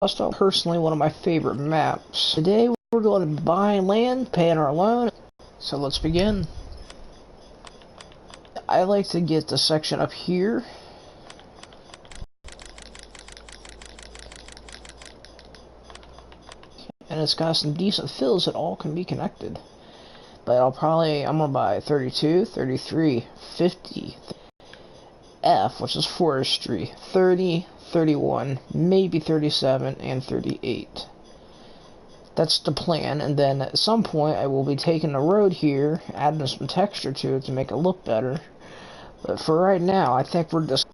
Hostel, personally one of my favorite maps. Today we're going to buy land, paying our loan. So let's begin. I like to get the section up here. And it's got some decent fills that all can be connected. But I'm gonna buy 32, 33, 50, F, which is forestry, 30, 31, maybe 37, and 38. That's the plan, and then at some point I will be taking the road here, adding some texture to it to make it look better. But for right now, I think we're just...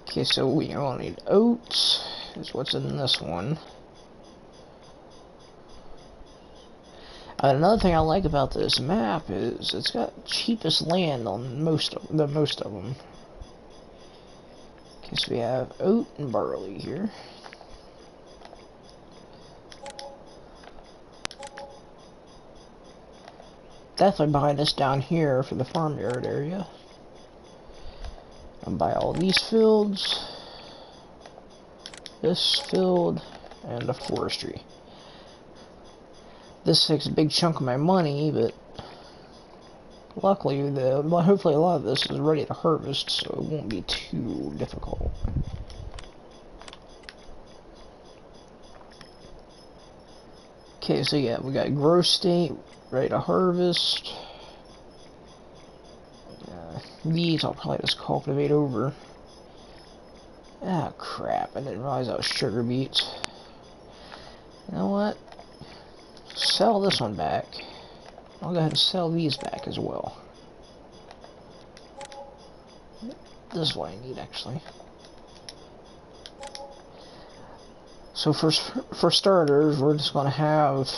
Okay, so we only need oats, is what's in this one. Another thing I like about this map is it's got cheapest land on most of them. Okay, so we have oat and barley here. Definitely buying this down here for the farmyard area. I'll buy all these fields, this field, and the forestry. This takes a big chunk of my money, but luckily, hopefully a lot of this is ready to harvest, so it won't be too difficult. Okay, so yeah, we got grow state, ready to harvest. These I'll probably just cultivate over. Ah, crap, I didn't realize that was sugar beets. You know what? Sell this one back. I'll go ahead and sell these back as well. This is what I need, actually. So for starters, we're just going to have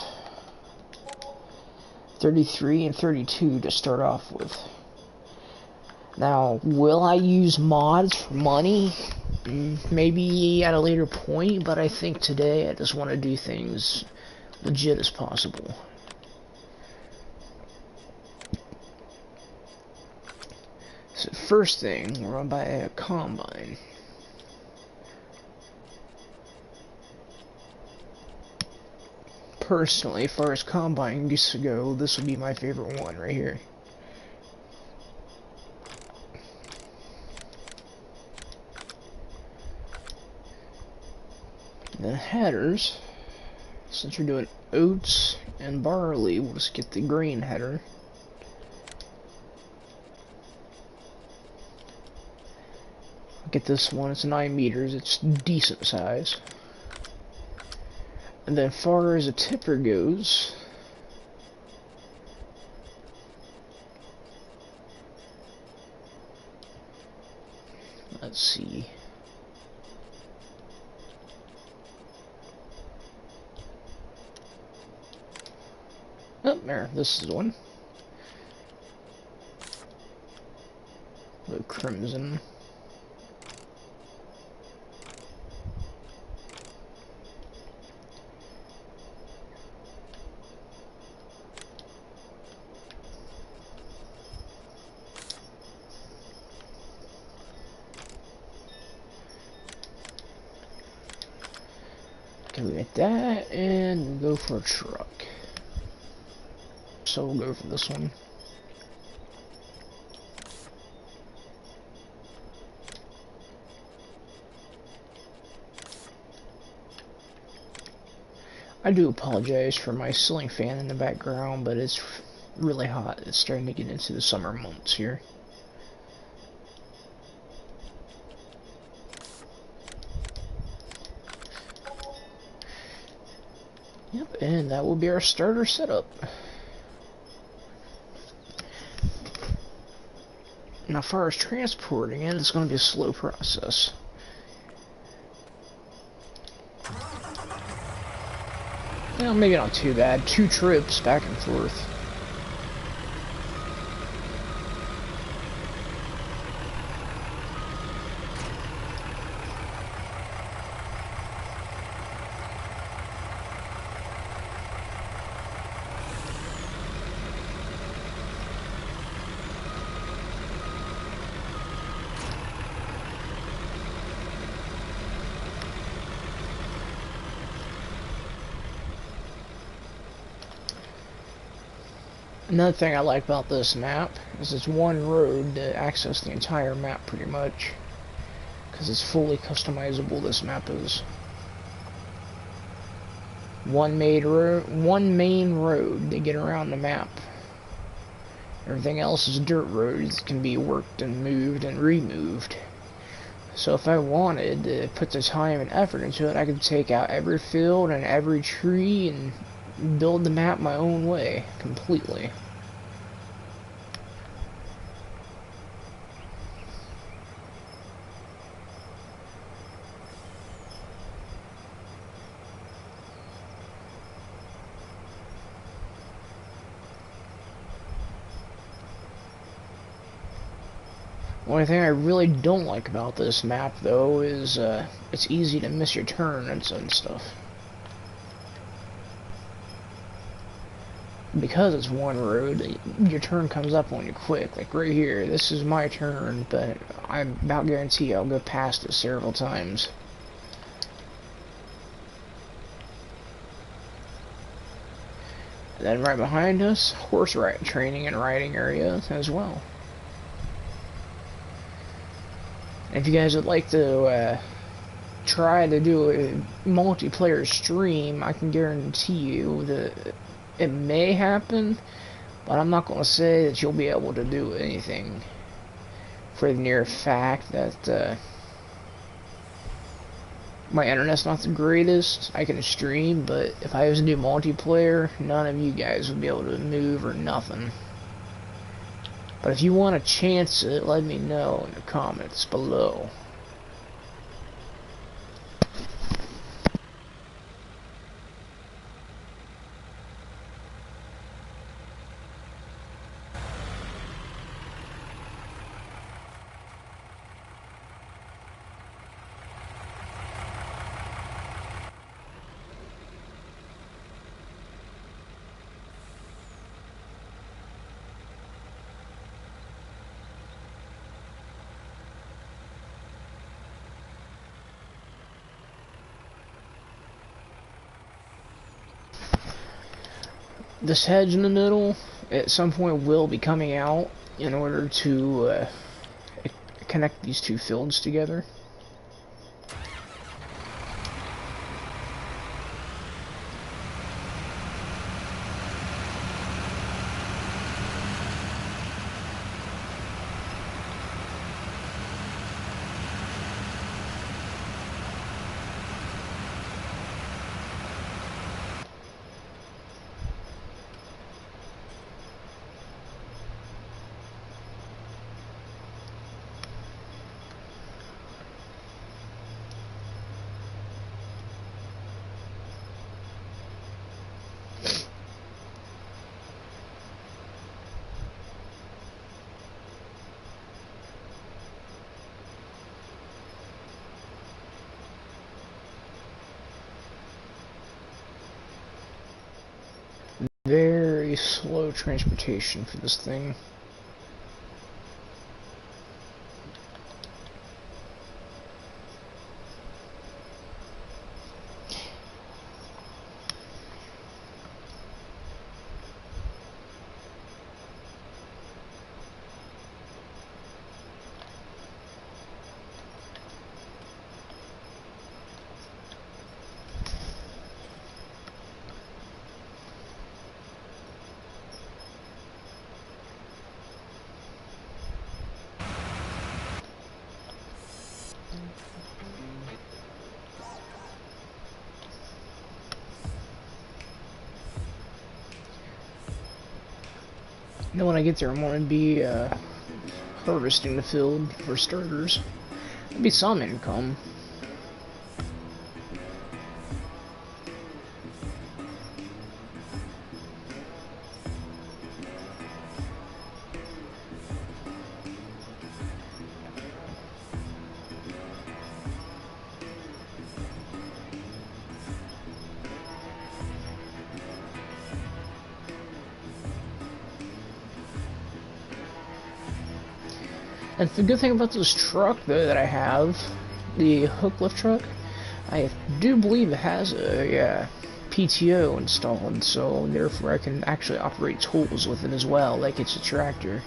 33 and 32 to start off with. Now, will I use mods for money? Maybe at a later point, but I think today I just want to do things legit as possible. So first thing, we're gonna buy a combine. Personally, as far as combine used to go, this would be my favorite one right here. Then headers, since we're doing oats and barley, we'll just get the grain header. I'll get this one, it's 9 meters, it's decent size. And then as far as a tipper goes, let's see. Oh, there, this is one. The crimson. Okay, we get that, and we'll go for a truck. So we'll go for this one. I do apologize for my ceiling fan in the background, but it's really hot. It's starting to get into the summer months here. Yep, and that will be our starter setup. Now, as far as transporting it, it's going to be a slow process. Well, maybe not too bad. 2 trips back and forth. Another thing I like about this map is it's one road to access the entire map pretty much. Because it's fully customizable, this map is. One main road to get around the map. Everything else is dirt roads that can be worked and moved and removed. So if I wanted to put the time and effort into it, I could take out every field and every tree and build the map my own way, completely. Only thing I really don't like about this map, though, is it's easy to miss your turn and stuff. Because it's one road, your turn comes up on you quick. Like right here, this is my turn, but I about guarantee I'll go past it several times. And then right behind us, horse training and riding area as well. If you guys would like to try to do a multiplayer stream, I can guarantee you that it may happen, but I'm not going to say that you'll be able to do anything, for the near fact that my internet's not the greatest. I can stream, but if I was to do multiplayer, none of you guys would be able to move or nothing. But if you want to chance it, let me know in the comments below. This hedge in the middle, at some point, will be coming out in order to connect these two fields together. Very slow transportation for this thing. Then when I get there, I'm going to be harvesting the field for starters. There'll be some income. And the good thing about this truck, though, that I have, the hook lift truck, I do believe it has a PTO installed, so therefore I can actually operate tools with it as well, like it's a tractor.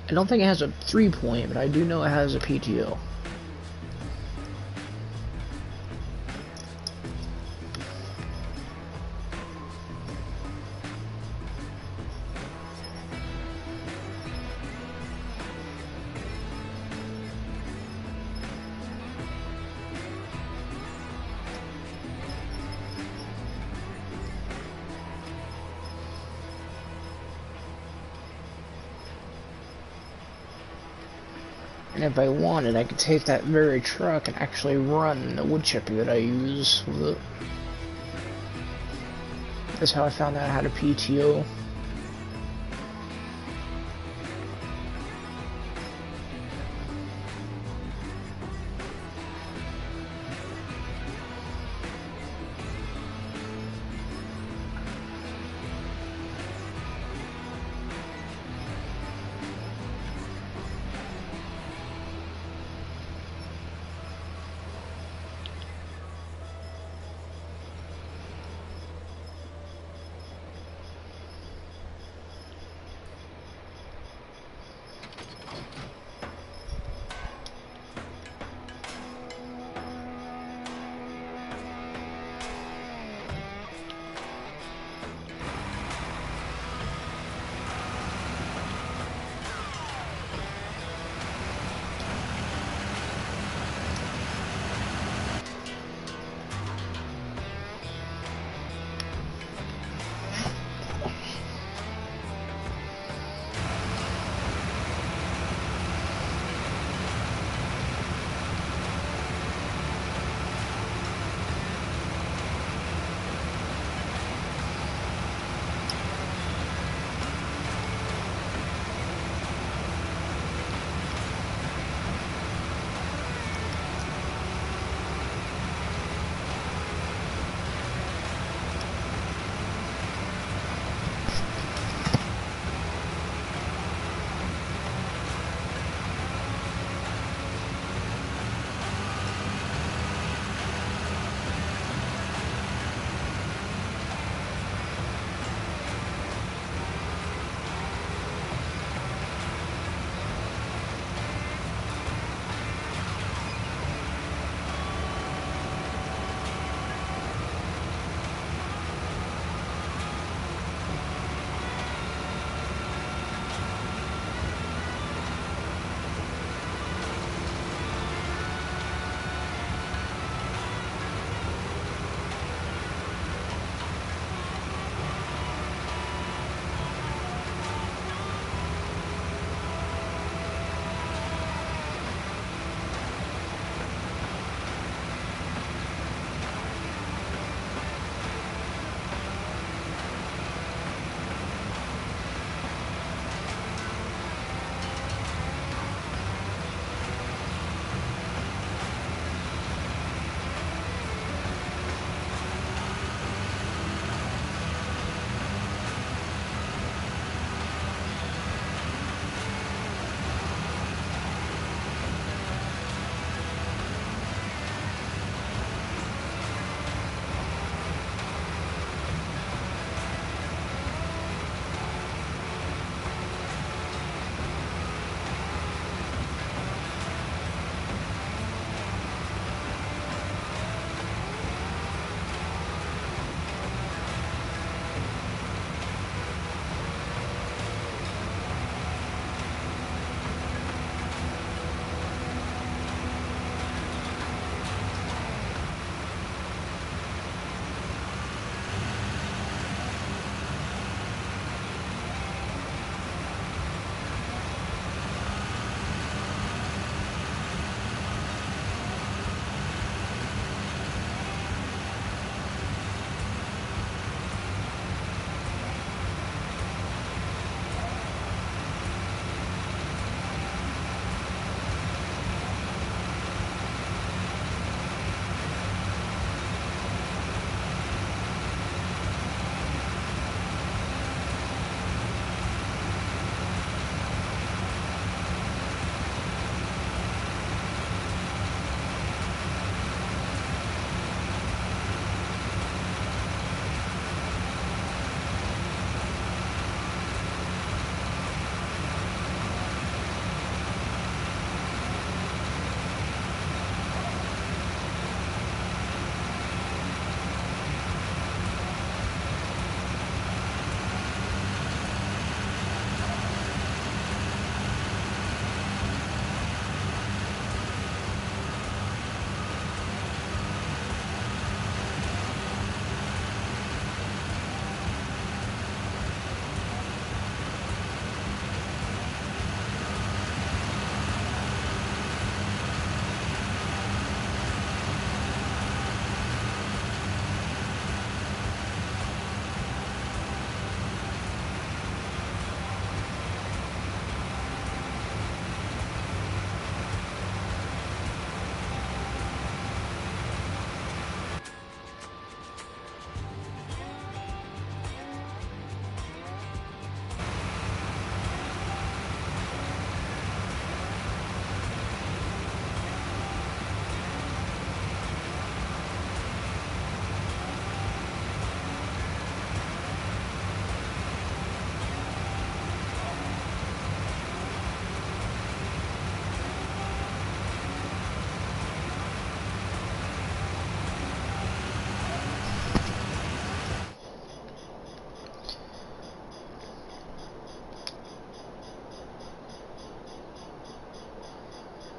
I don't think it has a 3-point, but I do know it has a PTO. And if I wanted, I could take that very truck and actually run the wood chipper that I use with it. That's how I found out I had a PTO.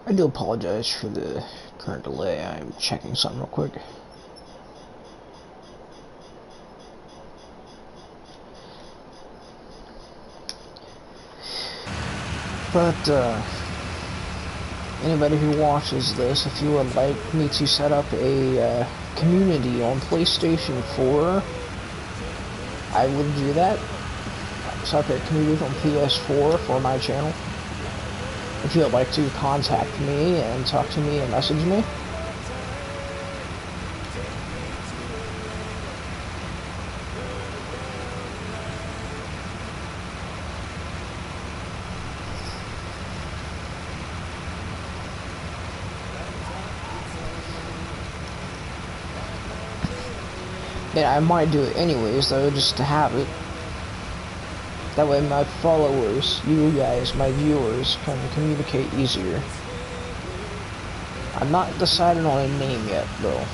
I do apologize for the current delay. I'm checking something real quick. But, anybody who watches this, if you would like me to set up a community on PlayStation 4, I would do that. Set up a community on PS4 for my channel. If you would like to contact me and talk to me and message me. Yeah, I might do it anyways, though, just to have it. That way my followers, you guys, my viewers, can communicate easier. I'm not decided on a name yet, though.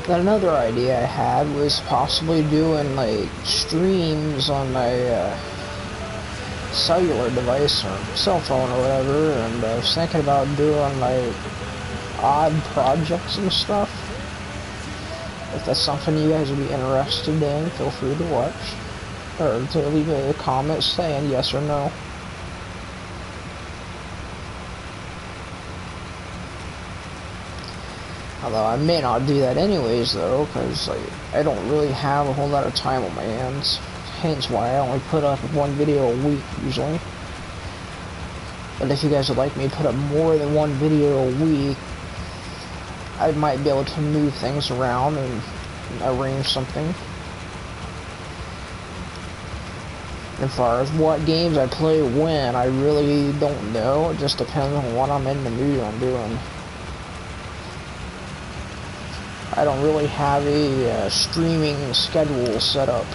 Then another idea I had was possibly doing like streams on my cellular device or cell phone or whatever, and I was thinking about doing like odd projects and stuff. If that's something you guys would be interested in, feel free to watch or to leave a comment saying yes or no. Although I may not do that anyways, though, because like, I don't really have a whole lot of time on my hands. Hence why I only put up one video a week, usually. But if you guys would like me to put up more than one video a week, I might be able to move things around and arrange something. As far as what games I play when, I really don't know. It just depends on what I'm in the mood on doing. I don't really have a streaming schedule set up.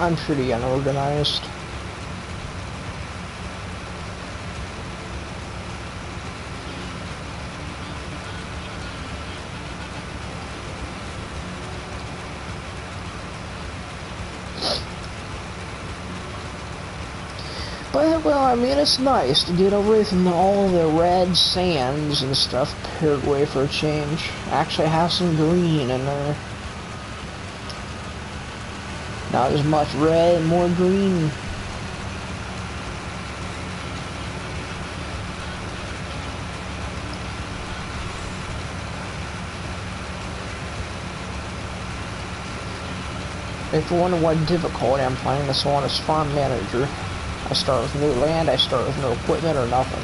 I'm pretty unorganized. But, well, I mean, it's nice to get away from all the red sands and stuff Paraguay for a change. Actually have some green in there. Not as much red, more green. If you wonder what difficulty I'm playing this on as farm manager, I start with new land, I start with no equipment or nothing.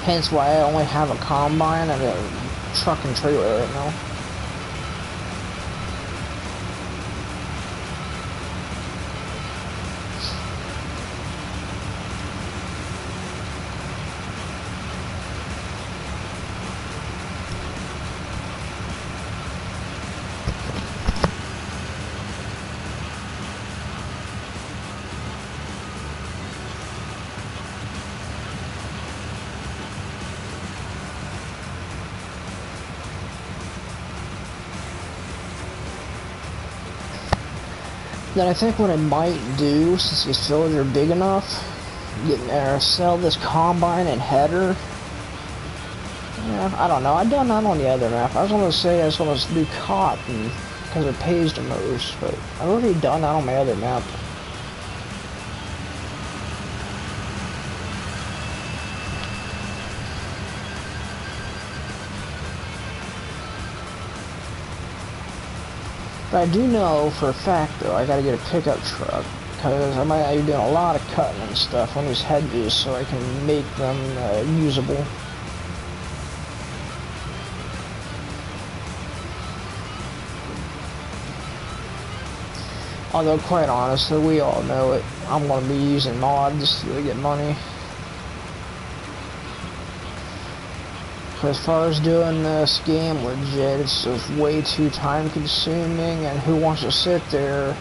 Hence why I only have a combine and a truck and trailer right now. Then I think what I might do, since these fields are big enough, sell this combine and header. Yeah, I don't know. I've done that on the other map. I was going to say I was going to do cotton because it pays the most, but I've already done that on my other map. But I do know for a fact, though, I gotta get a pickup truck, because I might be doing a lot of cutting and stuff on these hedges so I can make them usable. Although, quite honestly, we all know it. I'm gonna be using mods to get money. As far as doing this game legit, it's just way too time consuming, and who wants to sit there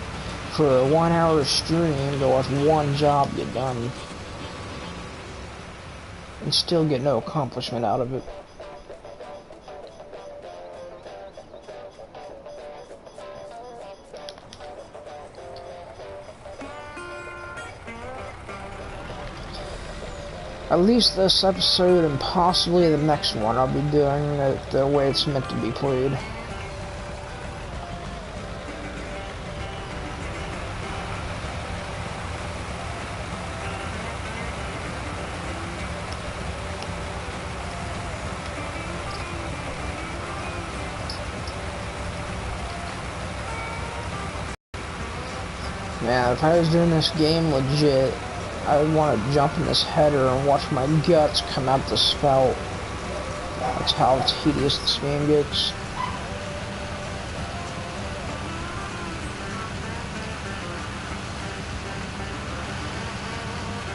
for a 1 hour stream to watch one job get done and still get no accomplishment out of it. At least this episode and possibly the next one, I'll be doing it the way it's meant to be played. Man, if I was doing this game legit, I would want to jump in this header and watch my guts come out the spout. That's how tedious this game gets.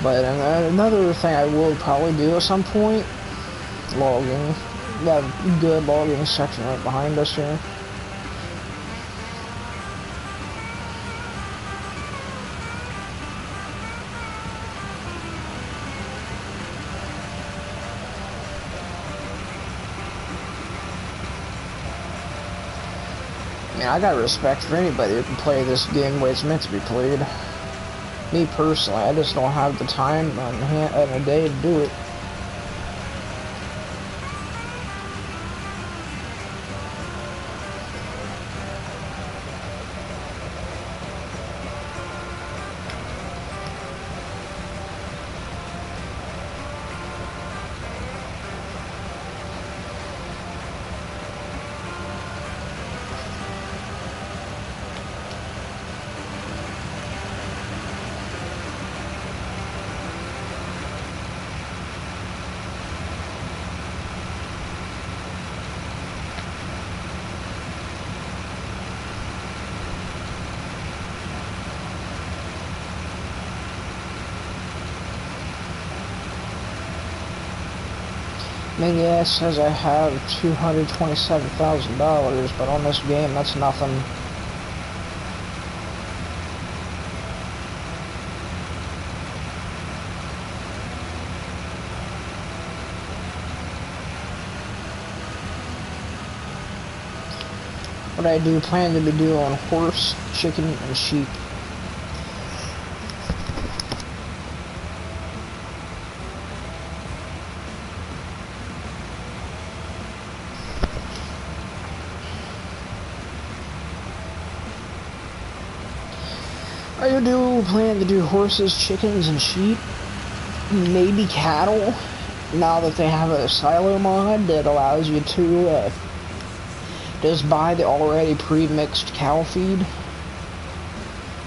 But another thing I will probably do at some point, logging. We have a good logging section right behind us here. I mean, I got respect for anybody who can play this game the way it's meant to be played. Me personally, I just don't have the time in a day to do it. I mean, yeah, it says I have $227,000, but on this game, that's nothing. What I do plan to be doing horse, chicken, and sheep. I do plan to do horses, chickens, and sheep. Maybe cattle, now that they have a silo mod that allows you to just buy the already pre-mixed cow feed.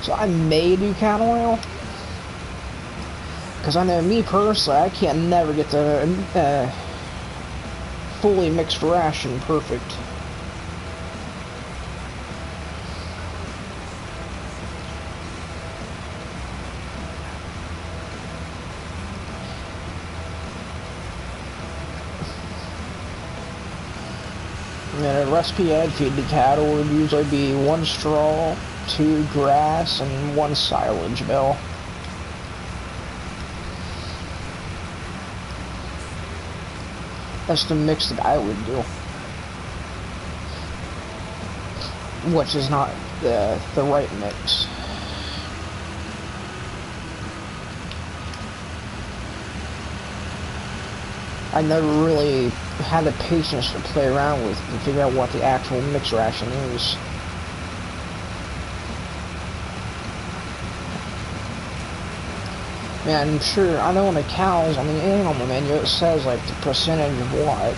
So I may do cattle now. Because I know me personally, I can never get the fully mixed ration perfect. And a recipe I'd feed the cattle would usually be 1 straw, 2 grass, and 1 silage bale. That's the mix that I would do. Which is not the right mix. I never really had the patience to play around with and figure out what the actual mix ration is. Man, I'm sure, I know on the cows, on the animal menu, it says like the percentage of what,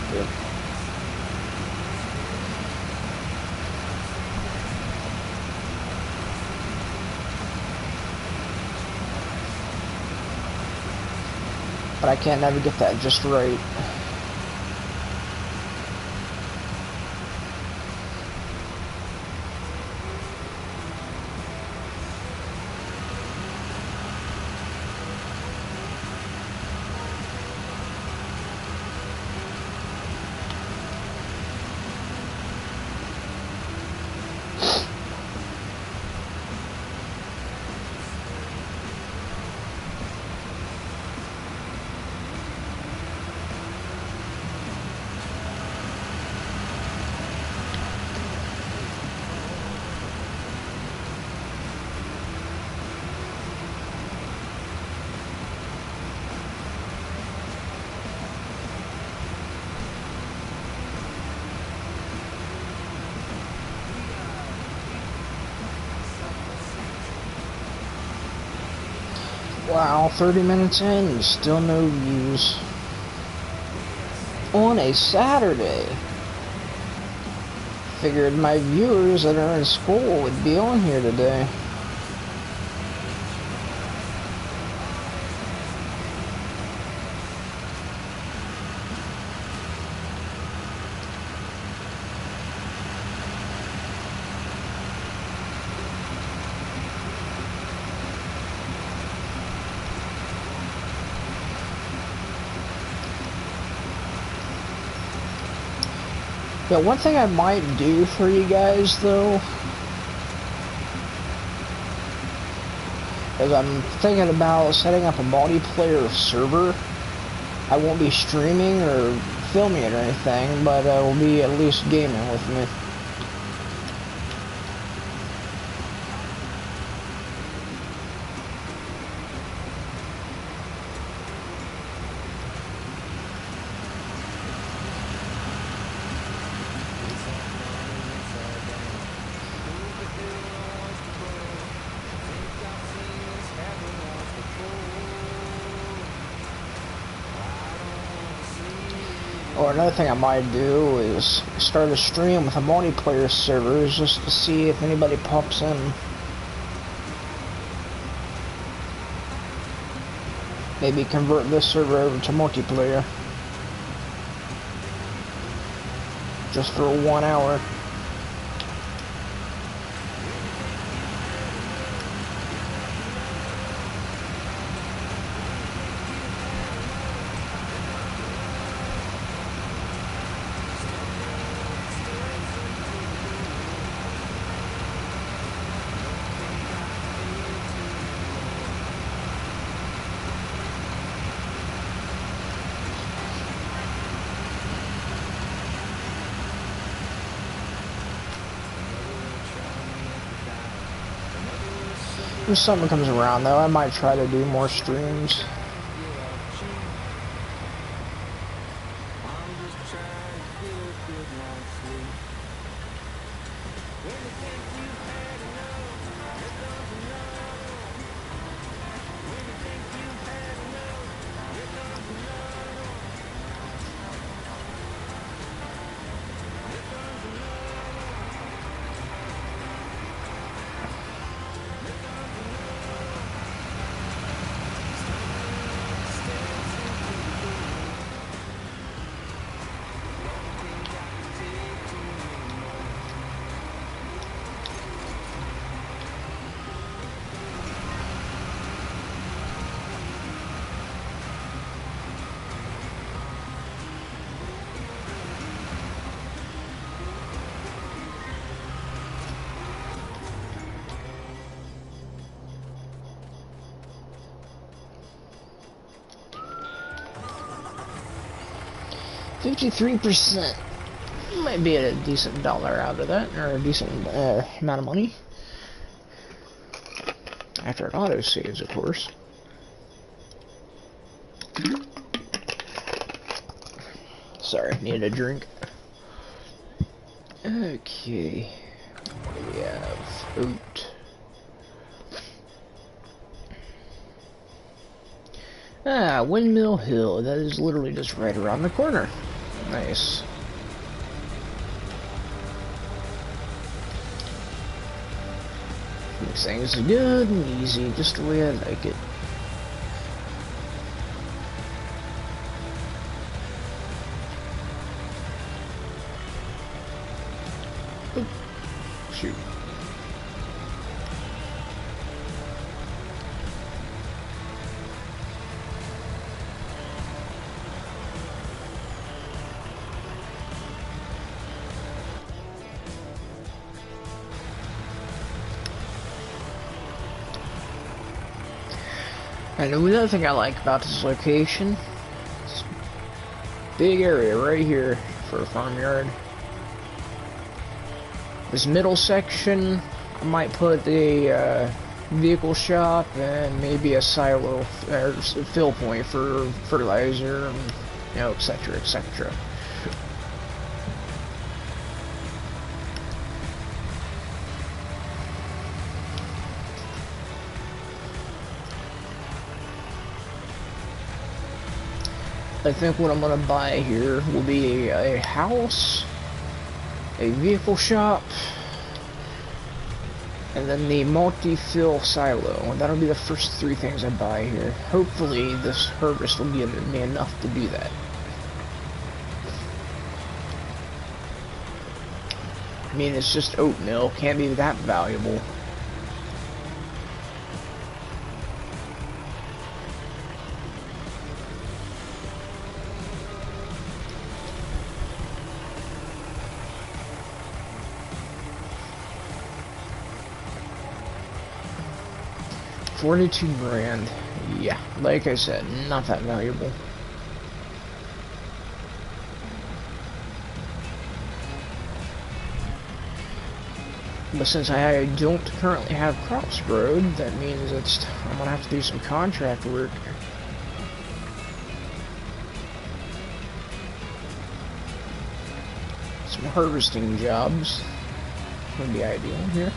but I can't never get that just right. Wow, 30 minutes in, still no views. On a Saturday. Figured my viewers that are in school would be on here today. Yeah, one thing I might do for you guys, though, is I'm thinking about setting up a multiplayer server. I won't be streaming or filming it or anything, but I will be at least gaming with me. Or another thing I might do is start a stream with a multiplayer server just to see if anybody pops in. Maybe convert this server over to multiplayer. Just for 1 hour. If something comes around though, I might try to do more streams. $53%. Might be a decent dollar out of that, or a decent amount of money. After it auto saves, of course. Sorry, needed a drink. Okay. What do we have? Oat. Ah, Windmill Hill. That is literally just right around the corner. Nice. Makes things good and easy, just the way I like it. Oop. Shoot. And another thing I like about this location, this big area right here for a farmyard. This middle section, I might put the vehicle shop and maybe a silo or fill point for fertilizer, and, you know, etc., etc. I think what I'm gonna buy here will be a house, a vehicle shop, and then the multi-fill silo. That'll be the first three things I buy here. Hopefully this harvest will give me enough to do that. I mean, it's just oatmeal, can't be that valuable. $42 grand. Yeah, like I said, not that valuable. But since I don't currently have crops growed, that means I'm gonna have to do some contract work. Some harvesting jobs would be ideal here.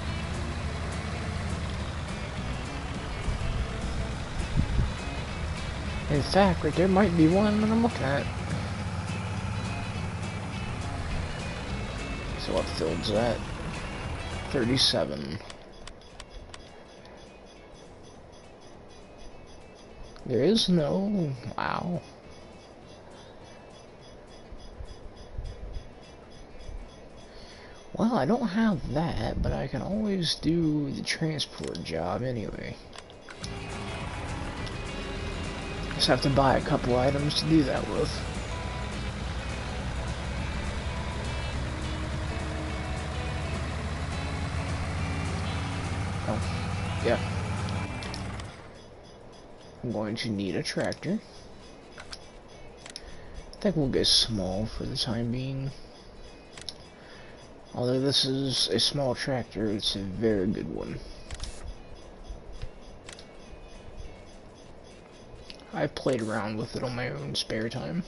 In fact, right there might be one that I'm looking at. So what field's that? 37. There is no... Wow. Well, I don't have that, but I can always do the transport job anyway. Just have to buy a couple items to do that with. Oh, yeah. I'm going to need a tractor. I think we'll go small for the time being. Although this is a small tractor, it's a very good one. I've played around with it on my own spare time.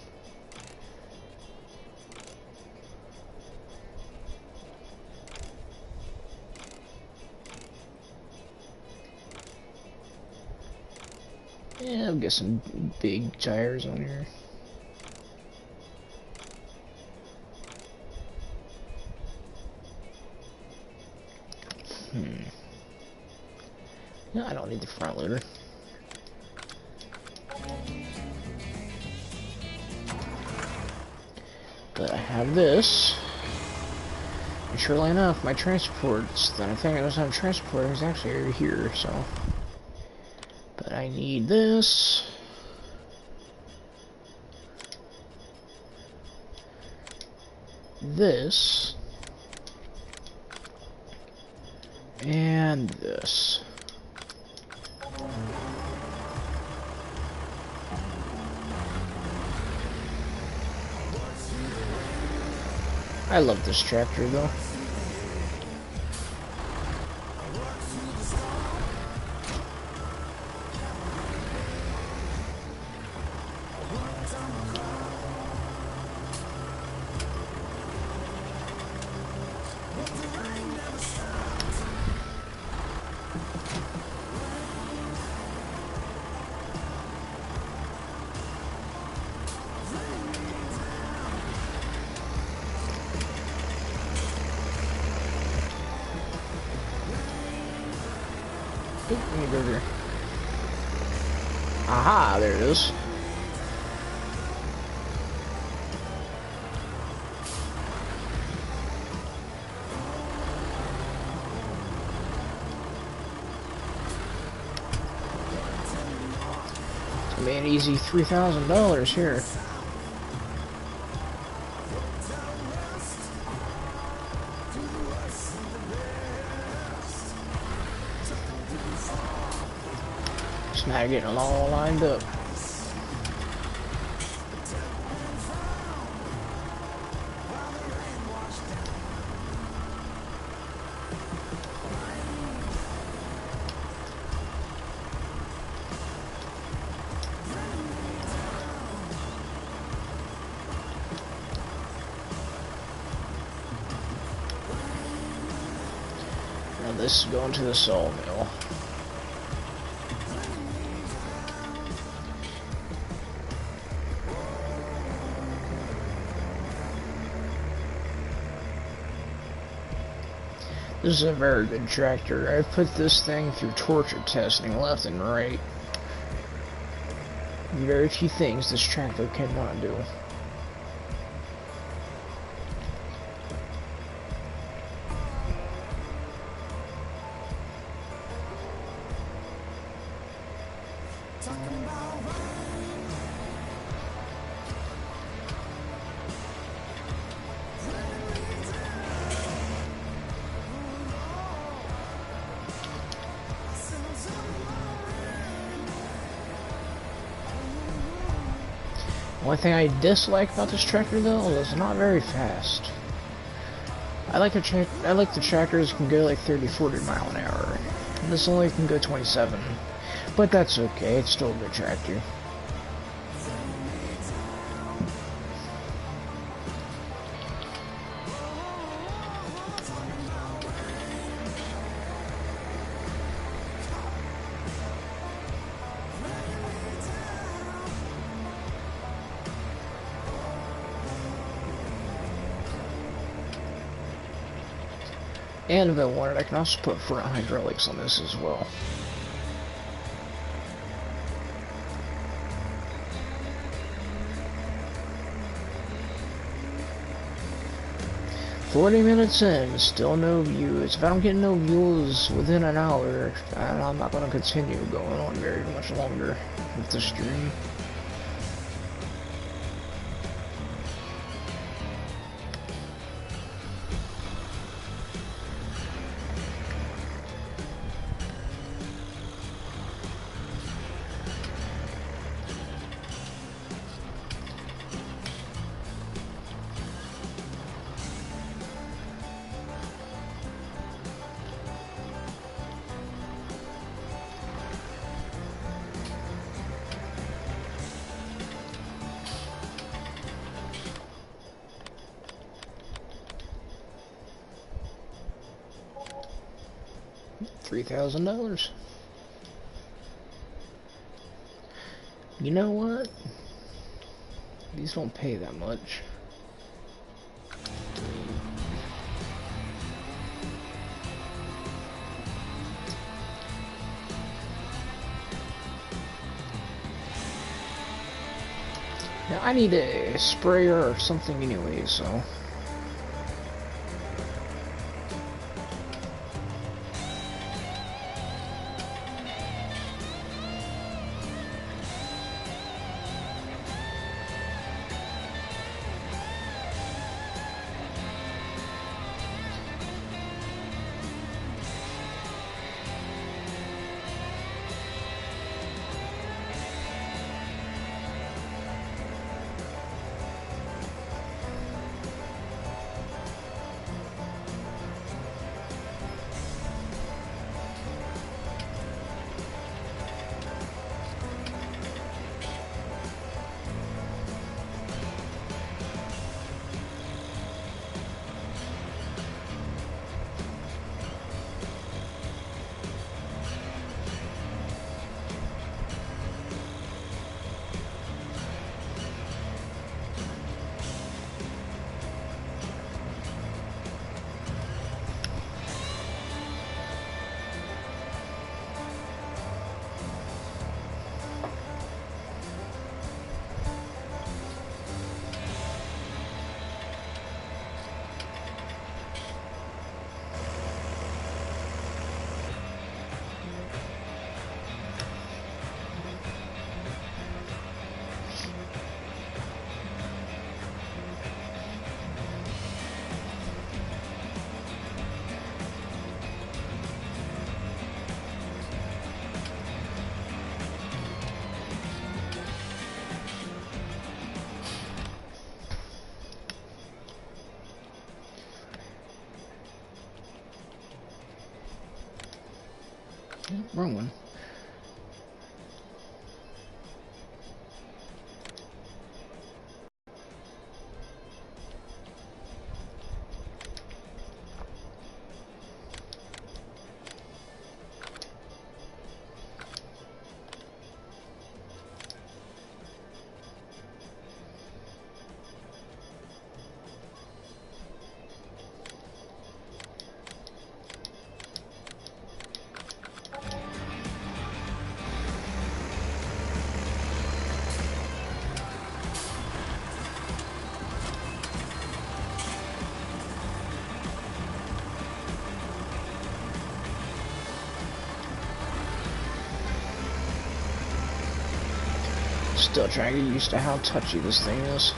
Yeah, I'll get some big tires on here. No, I don't need the front loader. But I have this. And surely enough, my transports that I think I was on transporting is actually over here, so. But I need this. This. And this. I love this tractor though. Oop, let me go there. Aha, there it is. It's gonna be an easy $3,000 here. Just now getting it all lined up. Now this is going to the sawmill. This is a very good tractor. I've put this thing through torture testing left and right. Very few things this tractor cannot do. One thing I dislike about this tractor though is it's not very fast. I like the tractors can go like 30-40 mile an hour. And this only can go 27. But that's okay, it's still a good tractor. And if I wanted, I can also put front hydraulics on this as well. $40 in, still no views. If I don't get no views within an hour, I'm not going to continue going on very much longer with the stream. $3,000. You know what? These don't pay that much. Now I need a sprayer or something anyway, so. Wrong one. Still trying to get used to how touchy this thing is.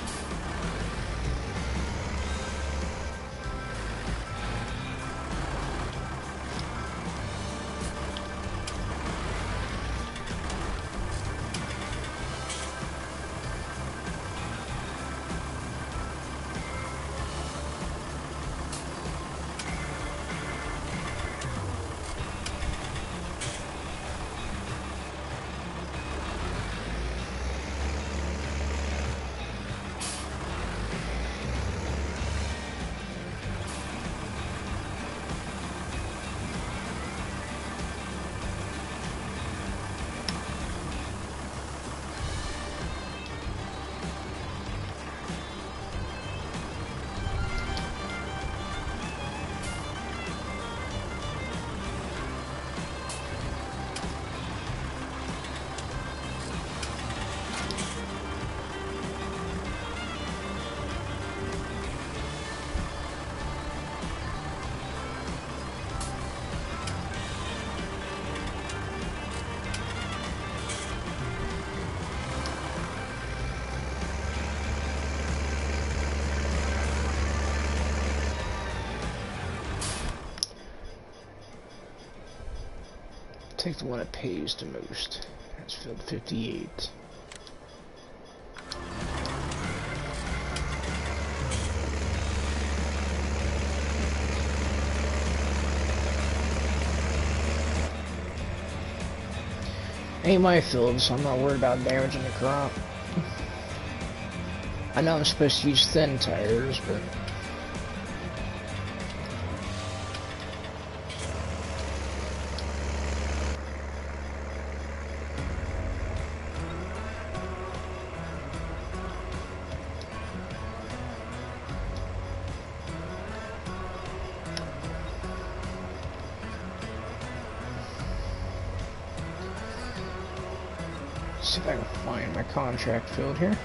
Take the one that pays the most. That's filled 58. Ain't my field, so I'm not worried about damaging the crop. I know I'm supposed to use thin tires, but see if I can find my contract field here.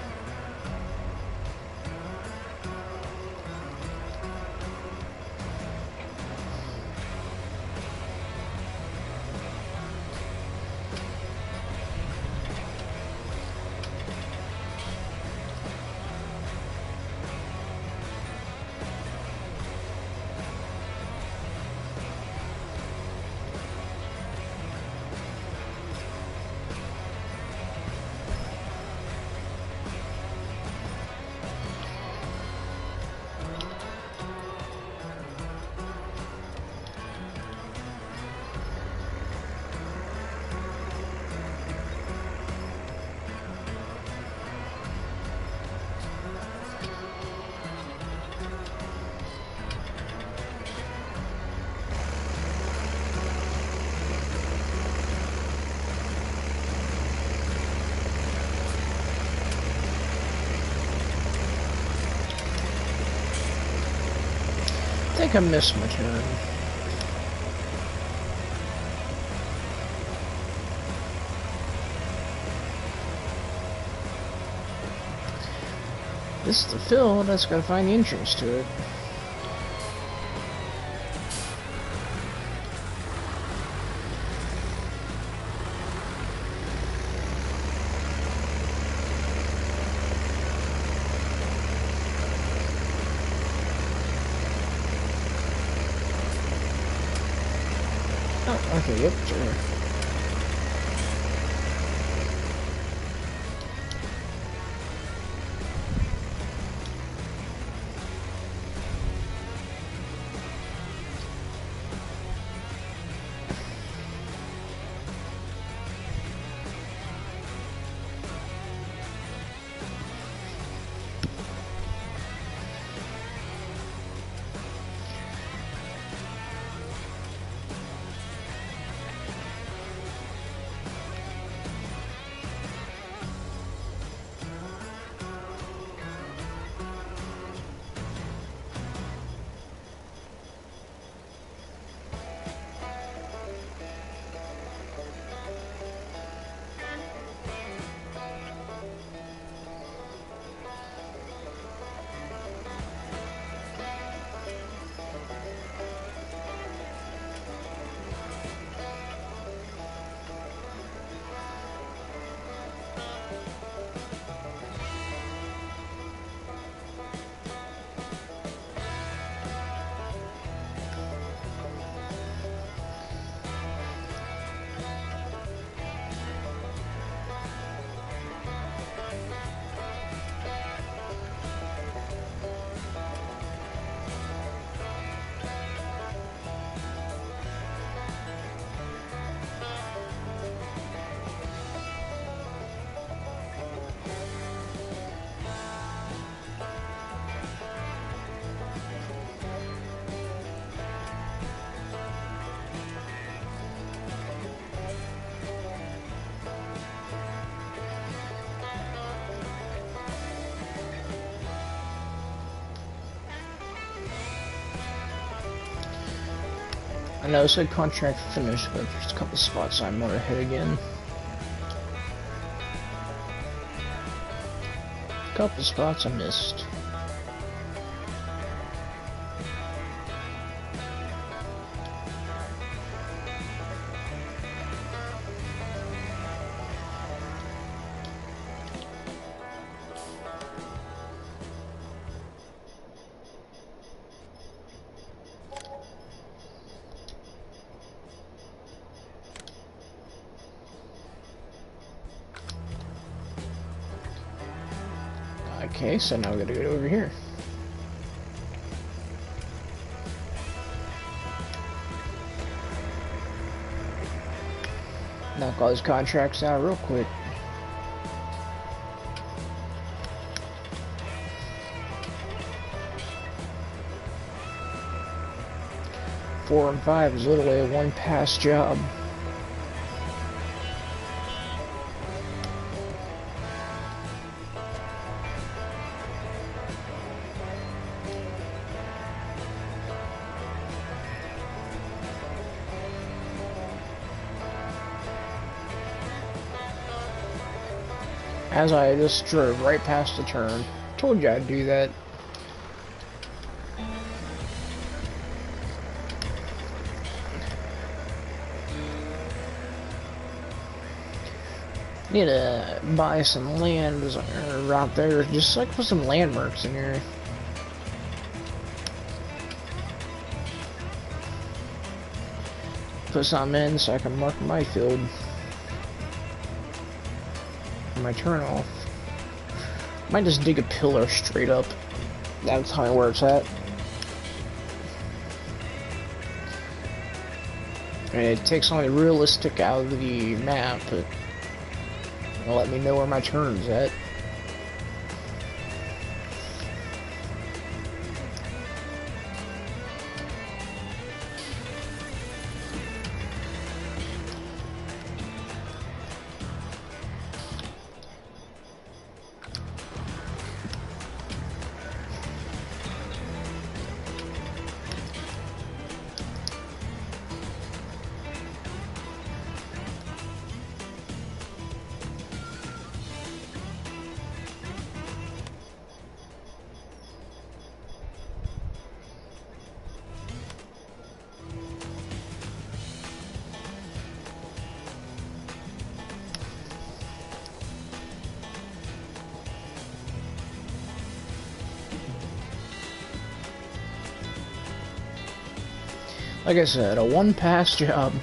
I think I missed my turn. This is the field, I just gotta find the entrance to it. Oh, okay, yep, sure. I know it said contract finished, but there's a couple spots I might have hit again. Couple spots I missed. Okay, so now we gotta go over here. Knock all these contracts out real quick. Four and 5 is literally a one-pass job. As I just drove right past the turn. Told you I'd do that. Need to buy some land out there, just like put some landmarks in here. Put something in so I can mark my field. My turn off. Might just dig a pillar straight up. That's how where it's at. And it takes only realistic out of the map, but it'll let me know where my turn's at. Like I said, a one-pass job.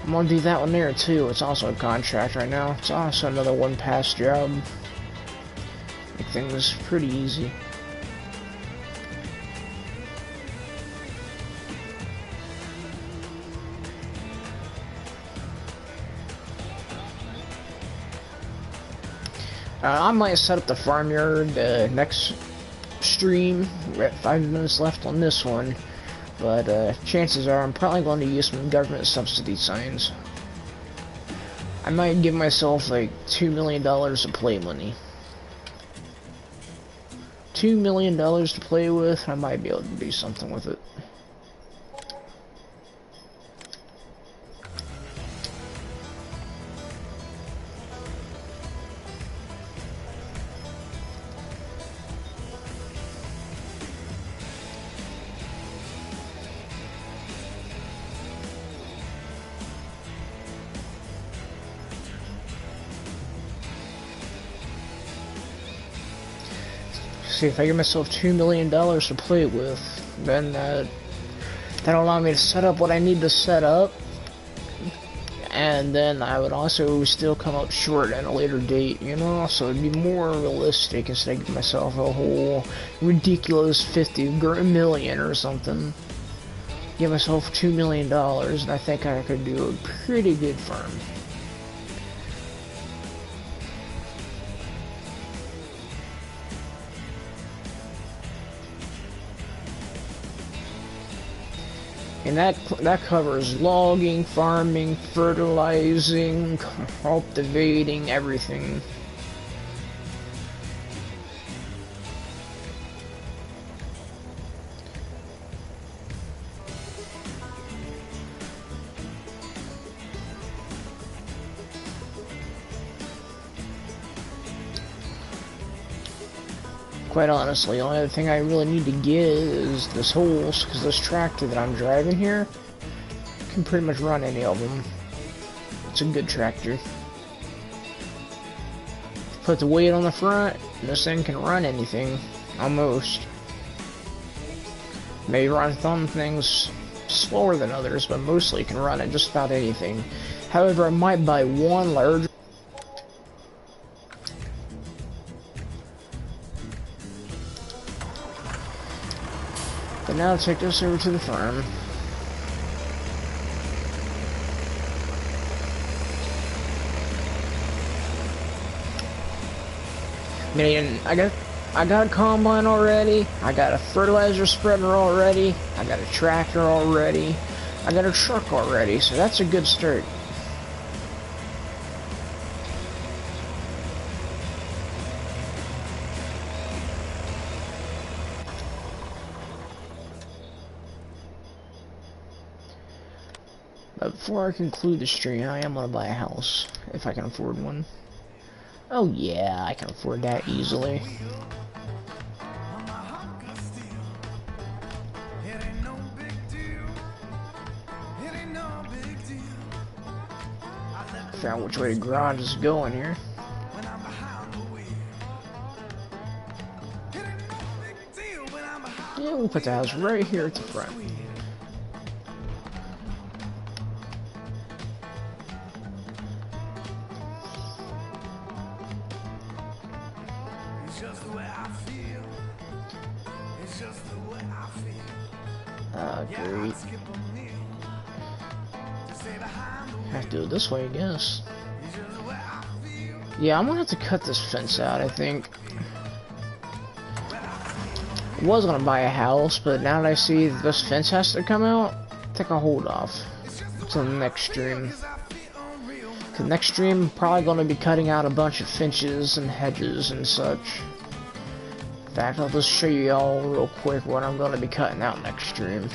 I'm gonna do that one there too. It's also a contract right now. It's also another one-pass job. Make things pretty easy. I might set up the farmyard next stream. We're at 5 minutes left on this one. But chances are I'm probably going to use some government subsidy signs. I might give myself like $2 million of play money. $2 million to play with, I might be able to do something with it. See, if I give myself $2 million to play with, then that'll allow me to set up what I need to set up, and then I would also still come up short at a later date, you know, so it'd be more realistic instead of giving myself a whole ridiculous 50 million or something. Give myself $2 million, and I think I could do a pretty good farm. And that covers logging, farming, fertilizing, cultivating, everything. Quite honestly, the only other thing I really need to get is this horse, because this tractor that I'm driving here can pretty much run any of them. It's a good tractor. Put the weight on the front, and this thing can run anything, almost. Maybe run some things slower than others, but mostly can run at just about anything. However, I might buy one larger. But now take this over to the farm. I mean, I got a combine already, I got a fertilizer spreader already, I got a tractor already, I got a truck already, so that's a good start. But before I conclude the stream, I am going to buy a house, if I can afford one. Oh yeah, I can afford that easily. Found which way the garage is going here. Yeah, we'll put the house right here at the front. Great. Have to do it this way, I guess. Yeah, I'm gonna have to cut this fence out, I think. I was gonna buy a house, but now that I see that this fence has to come out, I think I'll hold off until the next stream. The next stream, I'm probably gonna be cutting out a bunch of fences and hedges and such. In fact, I'll just show you all real quick what I'm gonna be cutting out next stream.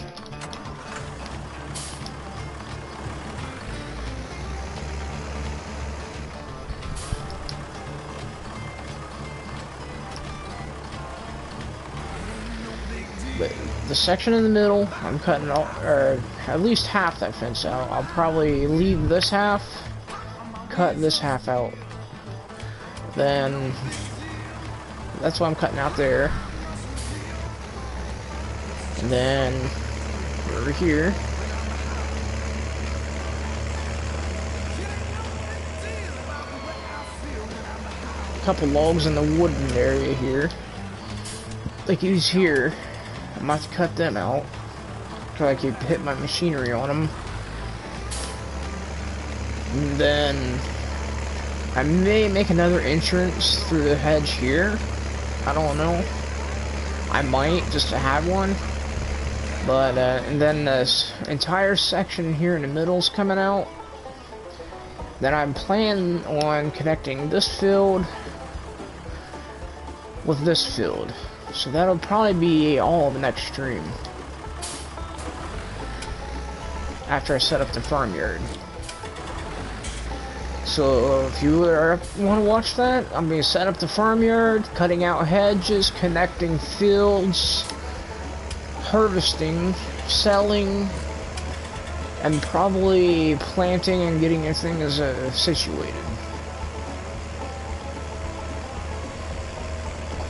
But the section in the middle, I'm cutting all, or at least half that fence out. I'll probably leave this half, cut this half out. Then that's what I'm cutting out there. And then over here, a couple logs in the wooden area here, like these here. I'm about to cut them out so I can hit my machinery on them. And then I may make another entrance through the hedge here. I don't know. I might, just to have one. But and then this entire section here in the middle is coming out. Then I'm planning on connecting this field with this field. So that'll probably be all of the next stream. After I set up the farmyard. So if you want to watch that, I'm going to set up the farmyard, cutting out hedges, connecting fields, harvesting, selling, and probably planting and getting everything situated.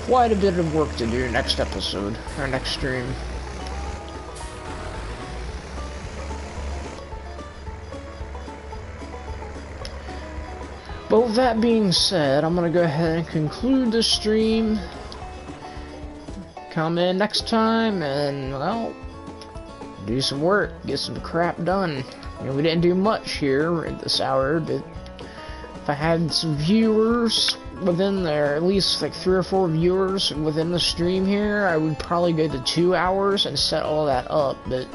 Quite a bit of work to do next episode, or next stream. But with that being said, I'm gonna go ahead and conclude the stream. Come in next time and, well, do some work, get some crap done. You know, we didn't do much here at this hour, but if I had some viewers within there, at least like 3 or 4 viewers within the stream here, I would probably go to 2 hours and set all that up. But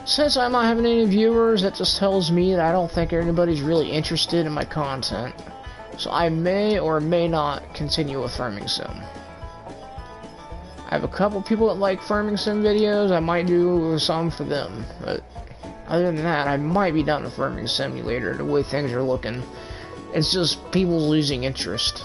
since I'm not having any viewers, that just tells me that I don't think anybody's really interested in my content. So I may or may not continue with Farming Sim. I have a couple people that like Farming Sim videos. I might do some for them, but other than that, I might be done with Farming Simulator the way things are looking. It's just people losing interest.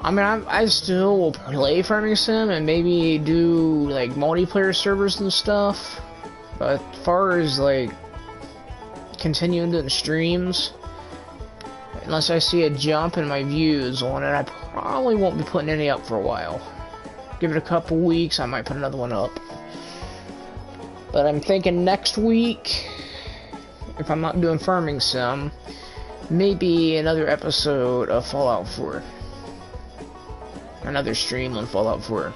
I mean, I still will play Farming Sim and maybe do, like, multiplayer servers and stuff. But as far as, like, continuing doing streams, unless I see a jump in my views on it, I probably won't be putting any up for a while. Give it a couple weeks, I might put another one up. But I'm thinking next week, if I'm not doing Farming Sim, maybe another episode of Fallout 4. Another stream on Fallout 4.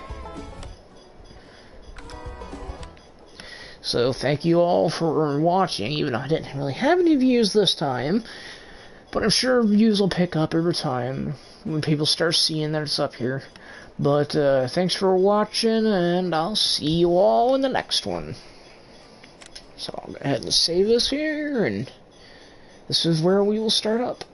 So thank you all for watching, even though I didn't really have any views this time. But I'm sure views will pick up every time when people start seeing that it's up here. But thanks for watching, and I'll see you all in the next one. So I'll go ahead and save this here, and this is where we will start up.